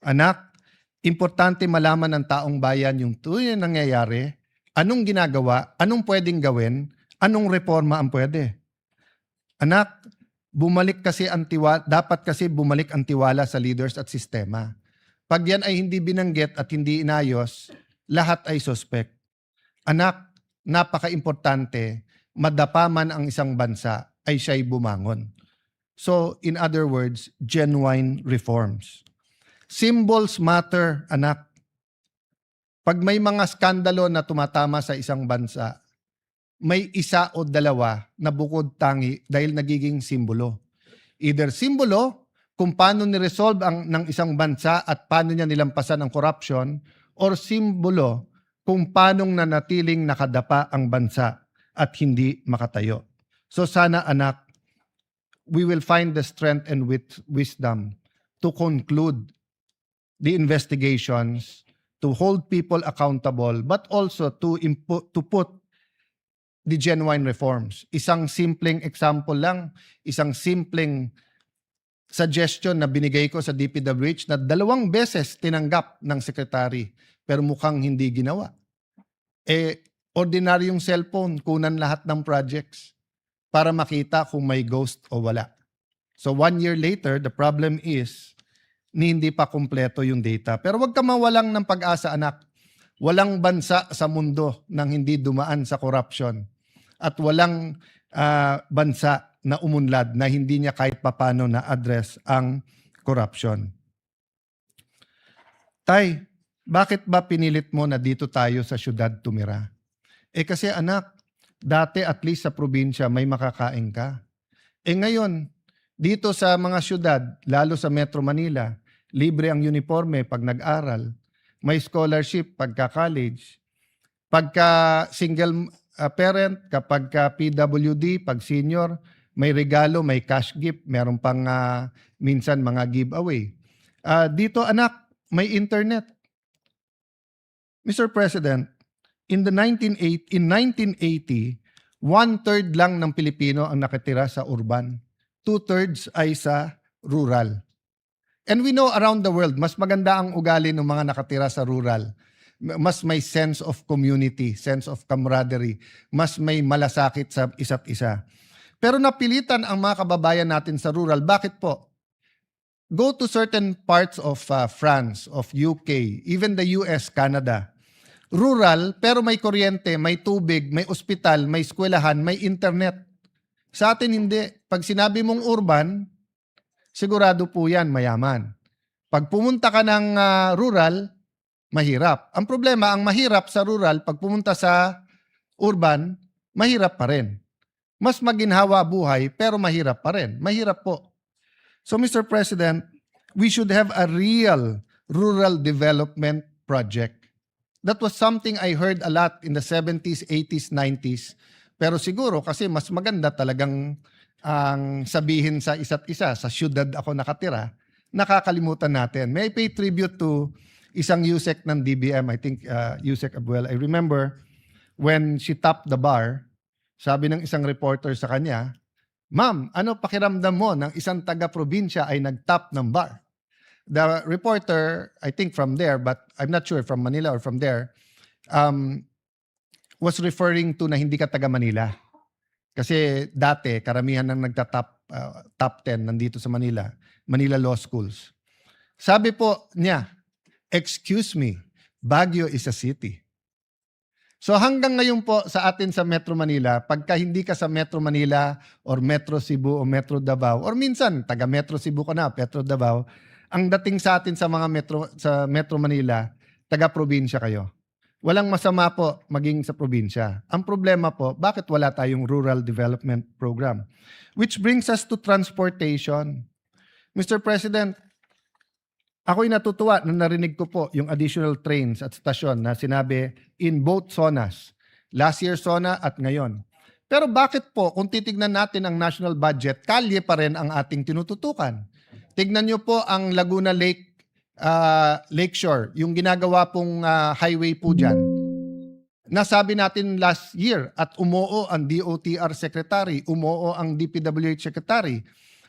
Anak, importante malaman ng taong bayan yung tunay na nangyayari, anong ginagawa, anong pwedeng gawin, anong reforma ang pwede. Anak, dapat kasi bumalik ang tiwala sa leaders at sistema. Pag yan ay hindi binanggit at hindi inayos, lahat ay suspect. Anak, napaka-importante, madapa man ang isang bansa, ay siya'y bumangon. So, in other words, genuine reforms. Symbols matter, anak. Pag may mga skandalo na tumatama sa isang bansa, may isa o dalawa na bukod tangi dahil nagiging simbolo. Either simbolo kung paano ni-resolve ng isang bansa at paano niya nilampasan ang corruption, or simbolo kung paano nanatiling nakadapa ang bansa at hindi makatayo. So sana anak, we will find the strength and wisdom to conclude the investigations, to hold people accountable, but also to put the genuine reforms. Isang simpleng example lang, isang simpleng suggestion na binigay ko sa DPWH na 2 beses tinanggap ng secretary pero mukhang hindi ginawa. Ordinaryong cellphone, kunan lahat ng projects para makita kung may ghost o wala. So 1 year later, the problem is hindi pa kumpleto yung data. Pero wag ka mawalang ng pag-asa, anak. Walang bansa sa mundo nang hindi dumaan sa corruption. At walang bansa na umunlad na hindi niya kahit papano na-address ang corruption. Tay, bakit ba pinilit mo na dito tayo sa syudad tumira? Kasi anak, dati at least sa probinsya may makakain ka. Ngayon, dito sa mga syudad, lalo sa Metro Manila, libre ang uniforme pag nag-aral, may scholarship pagka college, pagka single parent, kapag ka PWD, pag senior, may regalo, may cash gift, meron pang minsan mga giveaway. Dito anak, may internet. Mr. President, in 1980, 1/3 lang ng Pilipino ang nakatira sa urban. 2/3 ay sa rural. And we know around the world, mas maganda ang ugali ng mga nakatira sa rural. Mas may sense of community, sense of camaraderie. Mas may malasakit sa isa't isa. Pero napilitan ang mga kababayan natin sa rural. Bakit po? Go to certain parts of France, of UK, even the US, Canada. Rural, pero may kuryente, may tubig, may ospital, may eskwelahan, may internet. Sa atin hindi. Pag sinabi mong urban, sigurado po yan, mayaman. Pag pumunta ka ng rural, mahirap. Ang problema, ang mahirap sa rural, pag pumunta sa urban, mahirap pa rin. Mas maginhawa buhay, pero mahirap pa rin. Mahirap po. So, Mr. President, we should have a real rural development project. That was something I heard a lot in the 70s, 80s, 90s. Pero siguro kasi mas maganda talagang ang sabihin sa isa't isa, sa syudad ako nakatira, nakakalimutan natin. May I pay tribute to isang USEC ng DBM, I think USEC Abuel. I remember when she topped the bar, sabi ng isang reporter sa kanya, "Ma'am, ano pakiramdam mo ng isang taga-probinsya ay nag-top ng bar?" The reporter, I think from there, but I'm not sure from Manila or from there, was referring to na hindi ka taga Manila. Kasi dati, karamihan ng top 10 nandito sa Manila, Manila Law Schools. Sabi po niya, "Excuse me, Baguio is a city." So hanggang ngayon po sa atin sa Metro Manila, pagka hindi ka sa Metro Manila or Metro Cebu o Metro Davao, or minsan taga Metro Cebu ka na, Metro Davao, ang dating sa atin sa mga sa Metro Manila, taga-probinsya kayo. Walang masama po maging sa probinsya. Ang problema po, bakit wala tayong rural development program? Which brings us to transportation. Mr. President, ako'y natutuwa nung narinig ko po yung additional trains at stasyon na sinabi in both zonas. Last year zona at ngayon. Pero bakit po, kung titignan natin ang national budget, kalye pa rin ang ating tinututukan. Tignan nyo po ang Laguna Lake, Lakeshore, yung ginagawa pong highway po dyan. Nasabi natin last year at umuo ang DOTR Secretary, umuo ang DPWH Secretary,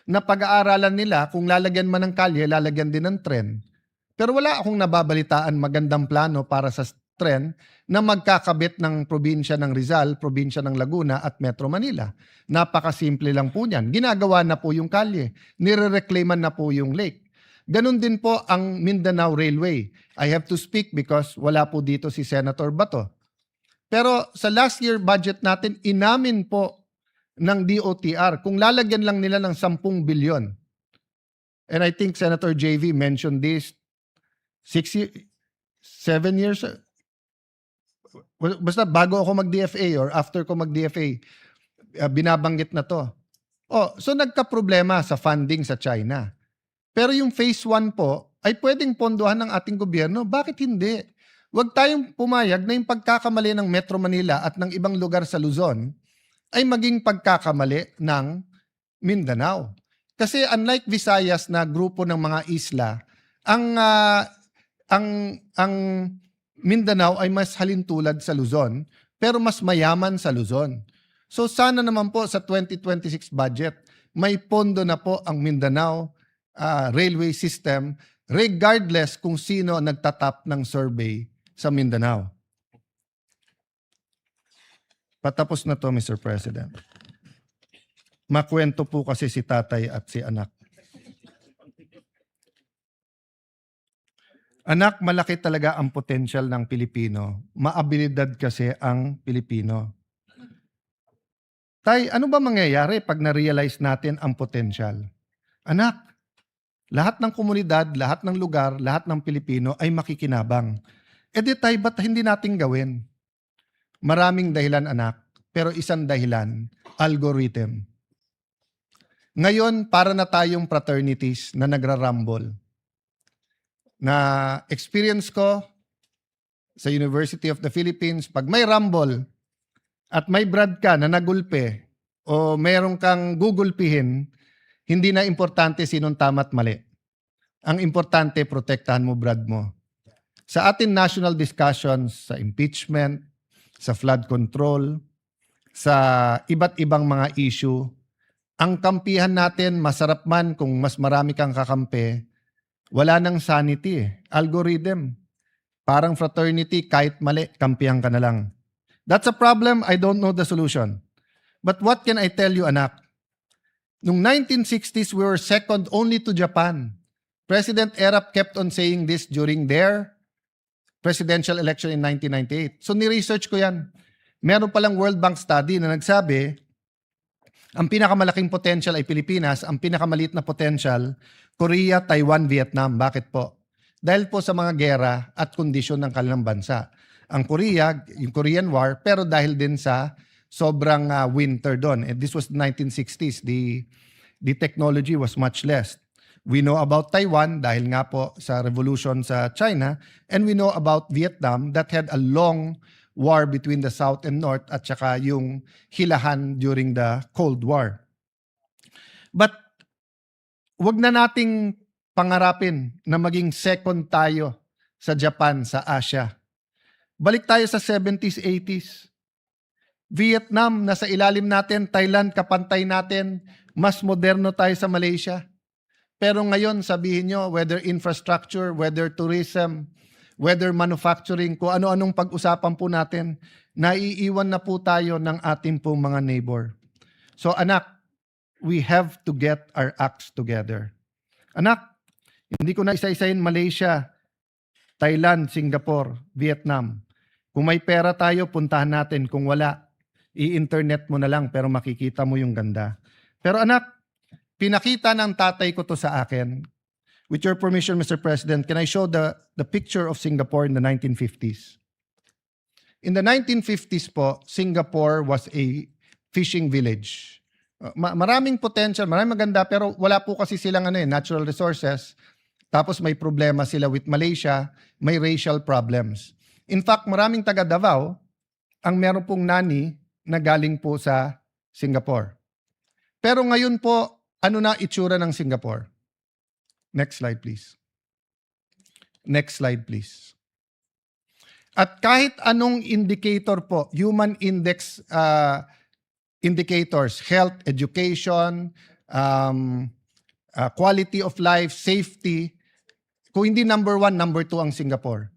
na pag-aaralan nila kung lalagyan man ng kalye, lalagyan din ng tren. Pero wala akong nababalitaan magandang plano para sa tren na magkakabit ng probinsya ng Rizal, probinsya ng Laguna at Metro Manila. Napakasimple lang po niyan. Ginagawa na po yung kalye. Nire-reclaiman na po yung lake. Ganon din po ang Mindanao Railway. I have to speak because wala po dito si Senator Bato. Pero sa last year budget natin, inamin po ng DOTR kung lalagyan lang nila ng 10 bilyon. And I think Senator JV mentioned this 7 years, basta bago ako mag-DFA or after ko mag-DFA, binabanggit na to. So nagka-problema sa funding sa China. Pero yung phase 1 po ay pwedeng pondohan ng ating gobyerno. Bakit hindi? Huwag tayong pumayag na yung pagkakamali ng Metro Manila at ng ibang lugar sa Luzon ay maging pagkakamali ng Mindanao. Kasi unlike Visayas na grupo ng mga isla, ang Mindanao ay mas halintulad sa Luzon, pero mas mayaman sa Luzon. So sana naman po sa 2026 budget, may pondo na po ang Mindanao railway system regardless kung sino nagtatap ng survey sa Mindanao. Patapos na to, Mr. President. Makwento po kasi si tatay at si anak. Anak, malaki talaga ang potential ng Pilipino. Maabilidad kasi ang Pilipino. Tay, ano ba mangyayari pag na-realize natin ang potential? Anak, lahat ng komunidad, lahat ng lugar, lahat ng Pilipino ay makikinabang. E di tay, ba't hindi natin gawin? Maraming dahilan, anak, pero isang dahilan, algorithm. Ngayon, para na tayong fraternities na nagrarumble. Na experience ko sa University of the Philippines, pag may rumble at may brad ka na nagulpe o meron kang gugulpihin, hindi na importante sinong tama at mali. Ang importante, protektahan mo brad mo. Sa atin national discussions, sa impeachment, sa flood control, sa iba't ibang mga issue, ang kampihan natin, masarap man kung mas marami kang kakampi, wala nang sanity eh. Algorithm. Parang fraternity, kahit mali, kampihan ka na lang. That's a problem, I don't know the solution. But what can I tell you, anak? Noong 1960s, we were second only to Japan. President Erap kept on saying this during their presidential election in 1998. So ni-research ko yan. Meron palang World Bank study na nagsabi, ang pinakamalaking potential ay Pilipinas, ang pinakamaliit na potential, Korea, Taiwan, Vietnam. Bakit po? Dahil po sa mga gera at kondisyon ng kanilang bansa. Ang Korea, yung Korean War, pero dahil din sa sobrang winter doon. And this was the 1960s. The technology was much less. We know about Taiwan dahil nga po sa revolution sa China, and we know about Vietnam that had a long war between the South and North at saka yung hilahan during the Cold War. But wag na nating pangarapin na maging second tayo sa Japan, sa Asia. Balik tayo sa 70s, 80s. Vietnam, nasa ilalim natin. Thailand, kapantay natin. Mas moderno tayo sa Malaysia. Pero ngayon, sabihin nyo, whether infrastructure, whether tourism, whether manufacturing, kung ano-anong pag-usapan po natin, naiiwan na po tayo ng ating pong mga neighbor. So anak, we have to get our acts together. Anak, hindi ko na isa-isahin Malaysia, Thailand, Singapore, Vietnam. Kung may pera tayo, puntahan natin. Kung wala, i-internet mo na lang pero makikita mo yung ganda. Pero anak, pinakita ng tatay ko to sa akin. With your permission, Mr. President, can I show the picture of Singapore in the 1950s? In the 1950s po, Singapore was a fishing village. Maraming potential, maraming maganda, pero wala po kasi silang natural resources. Tapos may problema sila with Malaysia, may racial problems. In fact, maraming taga Davao ang meron pong nani na galing po sa Singapore. Pero ngayon po, ano na itsura ng Singapore? Next slide, please. Next slide, please. At kahit anong indicator po, human index indicators, health, education, quality of life, safety, kung hindi number 1, number 2 ang Singapore.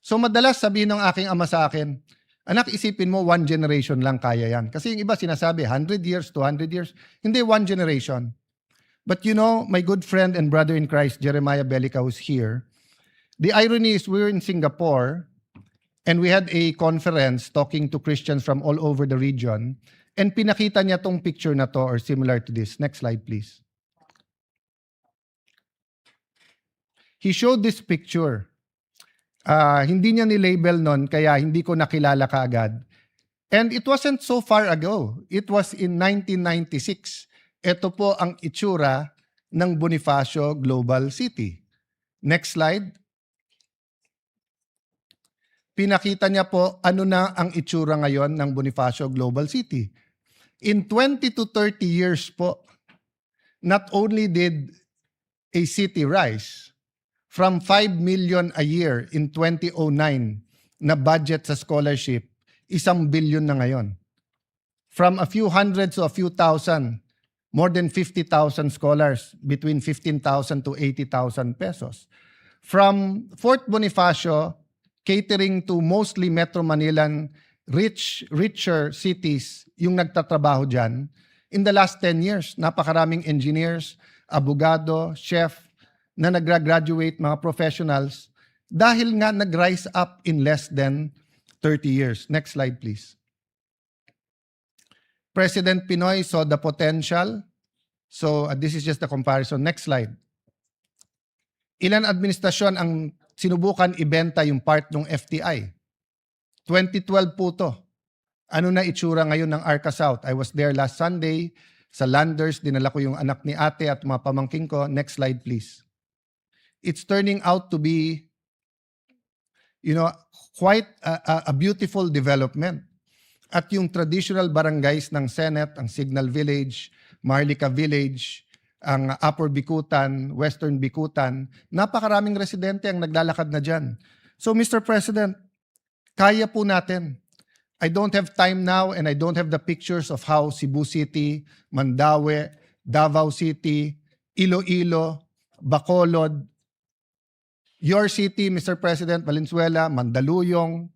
So madalas sabihin ng aking ama sa akin, anak, isipin mo, 1 generation lang kaya yan. Kasi yung iba sinasabi, 100 years, 200 years. Hindi, 1 generation. But you know, my good friend and brother in Christ, Jeremiah Belica, who's here, the irony is we're in Singapore and we had a conference talking to Christians from all over the region and pinakita niya tong picture na to or similar to this. Next slide, please. He showed this picture. Hindi niya ni-label nun, kaya hindi ko nakilala kaagad. And it wasn't so far ago. It was in 1996. Ito po ang itsura ng Bonifacio Global City. Next slide. Pinakita niya po ano na ang itsura ngayon ng Bonifacio Global City. In 20 to 30 years po, not only did a city rise from 5 million a year in 2009 na budget sa scholarship, 1 billion na ngayon. From a few hundreds to a few thousand, more than 50,000 scholars, between 15,000 to 80,000 pesos. From Fort Bonifacio, catering to mostly Metro Manilan, richer cities, yung nagtatrabaho dyan, in the last 10 years, napakaraming engineers, abogado, chef, na nag-graduate, mga professionals, dahil nga nag-rise up in less than 30 years. Next slide, please. President Pinoy saw the potential. So this is just the comparison. Next slide. Ilan administrasyon ang sinubukan ibenta yung part ng FTI? 2012 po to. Ano na itsura ngayon ng Arca South? I was there last Sunday sa Landers. Dinala ko yung anak ni ate at mga pamangking ko. Next slide, please. It's turning out to be, quite a beautiful development. At yung traditional barangays ng Senate, ang Signal Village, Marlica Village, ang Upper Bikutan, Western Bikutan, napakaraming residente ang naglalakad na dyan. So Mr. President, kaya po natin. I don't have time now and I don't have the pictures of how Cebu City, Mandaue, Davao City, Iloilo, Bacolod, your city, Mr. President, Valenzuela, Mandaluyong,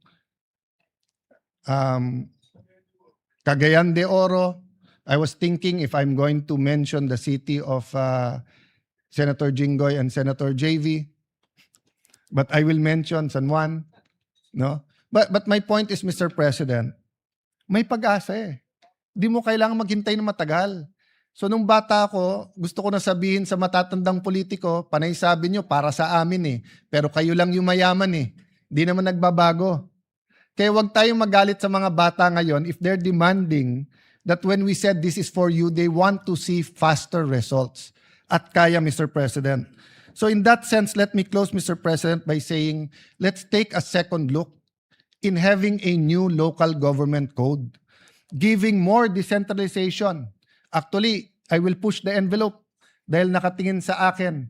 Cagayan de Oro. I was thinking if I'm going to mention the city of Senator Jinggoy and Senator JV, but I will mention San Juan. No? But my point is, Mr. President, may pag-asa eh. Di mo kailangan maghintay na matagal. So nung bata ako, gusto ko na sabihin sa matatandang politiko, panay sabi nyo, para sa amin eh. Pero kayo lang yung mayaman eh. Di naman nagbabago. Kaya wag tayong magalit sa mga bata ngayon if they're demanding that when we said this is for you, they want to see faster results. At kaya, Mr. President. So in that sense, let me close, Mr. President, by saying, let's take a second look in having a new local government code, giving more decentralization. Actually, I will push the envelope dahil nakatingin sa akin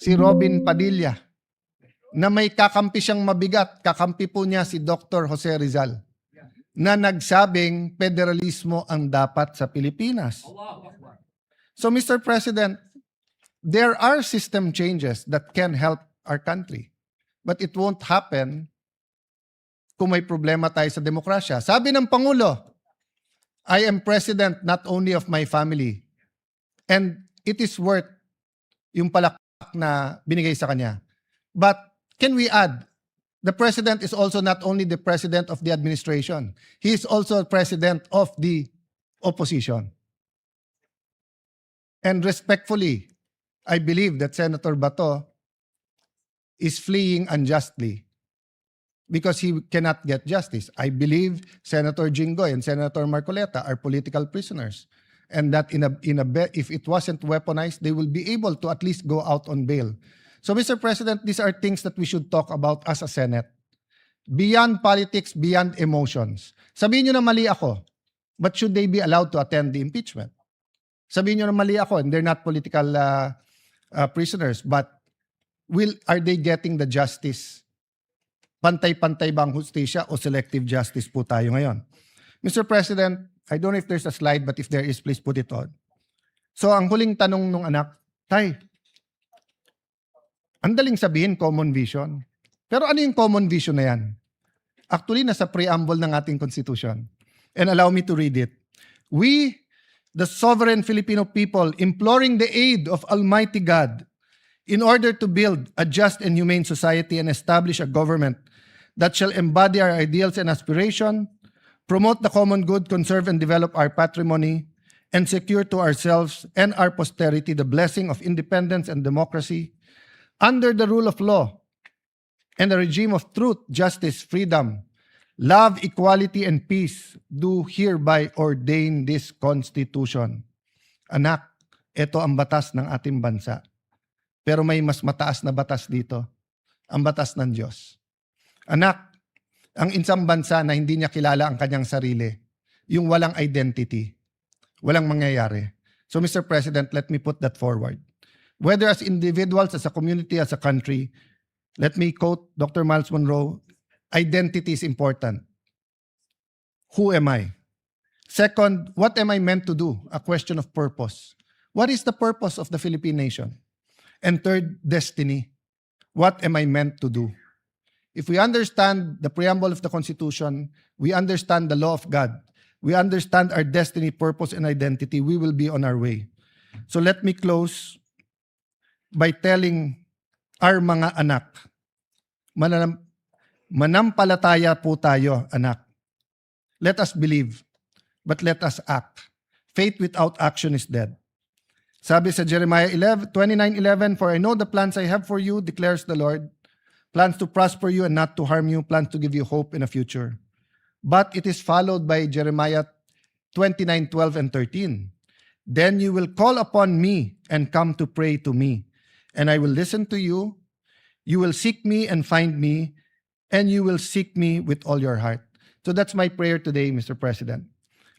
si Robin Padilla na may kakampi siyang mabigat. Kakampi po niya si Dr. Jose Rizal na nagsabing federalismo ang dapat sa Pilipinas. So Mr. President, there are system changes that can help our country. But it won't happen kung may problema tayo sa demokrasya. Sabi ng Pangulo, I am president not only of my family. And it is worth yung palakpak na binigay sa kanya. But can we add, the president is also not only the president of the administration. He is also president of the opposition. And respectfully, I believe that Senator Bato is fleeing unjustly because he cannot get justice. I believe Senator Jinggoy and Senator Marcoleta are political prisoners, and that if it wasn't weaponized, they will be able to at least go out on bail. So, Mr. President, these are things that we should talk about as a Senate. Beyond politics, beyond emotions. Sabihin nyo na mali ako, but should they be allowed to attend the impeachment? Sabihin nyo na mali ako and they're not political prisoners, but are they getting the justice? Pantay-pantay ba ang hustisya o selective justice po tayo ngayon? Mr. President, I don't know if there's a slide, but if there is, please put it on. So ang huling tanong nung anak, Tay, ang daling sabihin common vision. Pero ano yung common vision na yan? Actually, nasa preamble ng ating Constitution. And allow me to read it. We, the sovereign Filipino people, imploring the aid of Almighty God in order to build a just and humane society and establish a government that shall embody our ideals and aspiration, promote the common good, conserve and develop our patrimony, and secure to ourselves and our posterity the blessing of independence and democracy under the rule of law and a regime of truth, justice, freedom, love, equality, and peace, do hereby ordain this Constitution. Anak, ito ang batas ng ating bansa. Pero may mas mataas na batas dito, ang batas ng Diyos. Anak, ang isang bansa na hindi niya kilala ang kanyang sarili, yung walang identity, walang mangyayari. So Mr. President, let me put that forward. Whether as individuals, as a community, as a country, let me quote Dr. Miles Monroe, identity is important. Who am I? Second, what am I meant to do? A question of purpose. What is the purpose of the Philippine nation? And third, destiny. What am I meant to do? If we understand the preamble of the Constitution, we understand the law of God, we understand our destiny, purpose, and identity, we will be on our way. So let me close by telling our mga anak, manampalataya po tayo, anak. Let us believe, but let us act. Faith without action is dead. Sabi sa Jeremiah 29:11, for I know the plans I have for you, declares the Lord, plans to prosper you and not to harm you, plans to give you hope in a future. But it is followed by Jeremiah 29:12 and 13. Then you will call upon me and come to pray to me, and I will listen to you. You will seek me and find me, and you will seek me with all your heart. So that's my prayer today, Mr. President,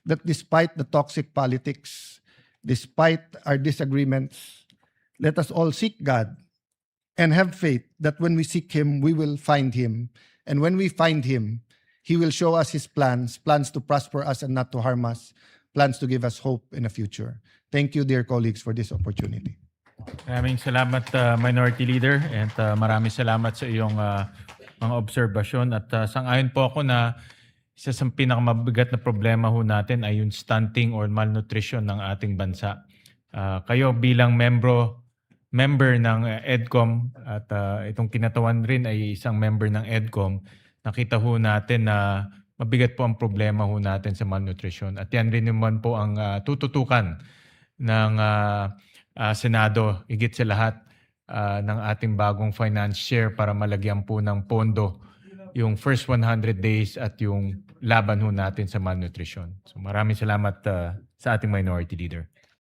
that despite the toxic politics, despite our disagreements, let us all seek God and have faith that when we seek Him, we will find Him. And when we find Him, He will show us His plans to prosper us and not to harm us, plans to give us hope in the future. Thank you, dear colleagues, for this opportunity. Maraming salamat, Minority Leader, and maraming salamat sa iyong mga obserbasyon. At sang-ayon po ako na isa sa pinakamabigat na problema ho natin ay yung stunting or malnutrition ng ating bansa. Kayo bilang member ng EDCOM at itong kinatawan rin ay isang member ng EDCOM, nakita ho natin na mabigat po ang problema ho natin sa malnutrition. At yan rin naman po ang tututukan ng Senado, higit sa lahat ng ating bagong finance share para malagyan po ng pondo yung first 100 days at yung laban ho natin sa malnutrition. So maraming salamat sa ating Minority Leader.